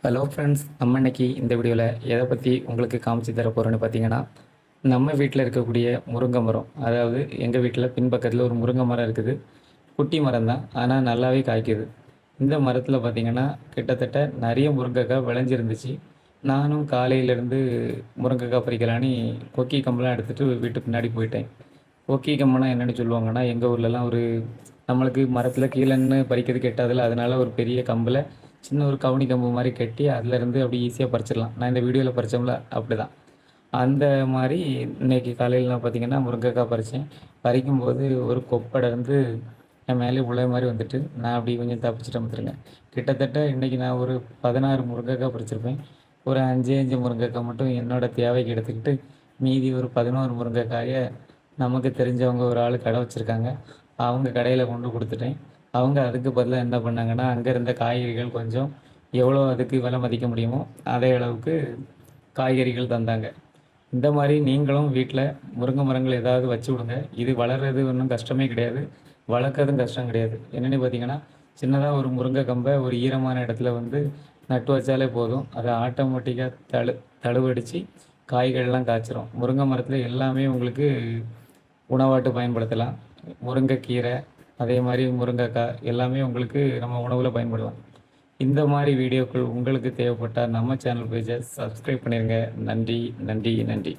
Hello friends, நம்ம இன்னைக்கு இந்த வீடியோவில் எதை பற்றி உங்களுக்கு காமிச்சு தர போகிறோன்னு பார்த்தீங்கன்னா, நம்ம வீட்டில் இருக்கக்கூடிய முருங்கை மரம். அதாவது எங்கள் வீட்டில் பின்பக்கத்தில் ஒரு முருங்கை மரம் இருக்குது. குட்டி மரம் தான், ஆனால் நல்லாவே காய்க்குது. இந்த மரத்தில் பார்த்தீங்கன்னா கிட்டத்தட்ட நிறைய முருங்கைக்காய் விளைஞ்சிருந்துச்சு. நானும் காலையிலேருந்து முருங்கைக்காய் பறிக்கலான்னு கொக்கி கம்பெல்லாம் எடுத்துகிட்டு வீட்டு பின்னாடி போயிட்டேன். கொக்கி கம்பெல்லாம் என்னென்னு சொல்லுவாங்கன்னா, எங்கள் ஊர்லலாம் ஒரு நம்மளுக்கு மரத்தில் கீழே நின்று பறிக்கிறதுக்கு எட்டாதுல்ல, அதனால ஒரு பெரிய கம்பில் சின்ன ஒரு கவுனி கம்பு மாதிரி கட்டி அதுலேருந்து அப்படி ஈஸியாக பறிச்சிடலாம். நான் இந்த வீடியோவில் பறித்தோம்ல அப்படிதான். அந்த மாதிரி இன்னைக்கு காலையில் நான் பார்த்தீங்கன்னா முருங்கைக்காய் பறித்தேன். பறிக்கும்போது ஒரு கொப்படர்ந்து என் மேலே விழ மாதிரி வந்துட்டு நான் அப்படி கொஞ்சம் தப்பிச்சிட்டேன் பார்த்துருங்க. கிட்டத்தட்ட இன்றைக்கி நான் ஒரு 16 முருங்கைக்காய் பறிச்சிருப்பேன். ஒரு 5 முருங்கைக்காய் மட்டும் என்னோடய தேவைக்கு எடுத்துக்கிட்டு மீதி ஒரு 11 முருங்கைக்காயை நமக்கு தெரிஞ்சவங்க ஒரு ஆள் கடை வச்சுருக்காங்க, அவங்க கடையில் கொண்டு கொடுத்துட்டேன். அவங்க அதுக்கு பதிலாக என்ன பண்ணாங்கன்னா, அங்கே இருந்த காய்கறிகள் கொஞ்சம் எவ்வளோ அதுக்கு விலை மதிக்க முடியுமோ அதே அளவுக்கு காய்கறிகள் தந்தாங்க. இந்த மாதிரி நீங்களும் வீட்டில் முருங்கை மரங்கள் ஏதாவது வச்சு விடுங்க. இது வளர்கிறது ஒன்றும் கஷ்டமே கிடையாது, வளர்க்குறதும் கஷ்டம் கிடையாது. என்னென்னு பார்த்தீங்கன்னா, சின்னதாக ஒரு முருங்கை கம்பை ஒரு ஈரமான இடத்துல நட்டு வச்சாலே போதும். அது ஆட்டோமேட்டிக்காக தழுவடித்து காய்கள்லாம் காய்ச்சிரும். முருங்கை மரத்தில் எல்லாமே உங்களுக்கு உணவாட்டு பயன்படுத்தலாம். முருங்கைக்கீரை, அதே மாதிரி முருங்கைக்காய் எல்லாமே உங்களுக்கு நம்ம உணவில் பயன்படலாம். இந்த மாதிரி வீடியோக்கள் உங்களுக்கு தேவைப்பட்டால் நம்ம சேனல் பேஜை சப்ஸ்கிரைப் பண்ணிடுங்க. நன்றி, நன்றி, நன்றி.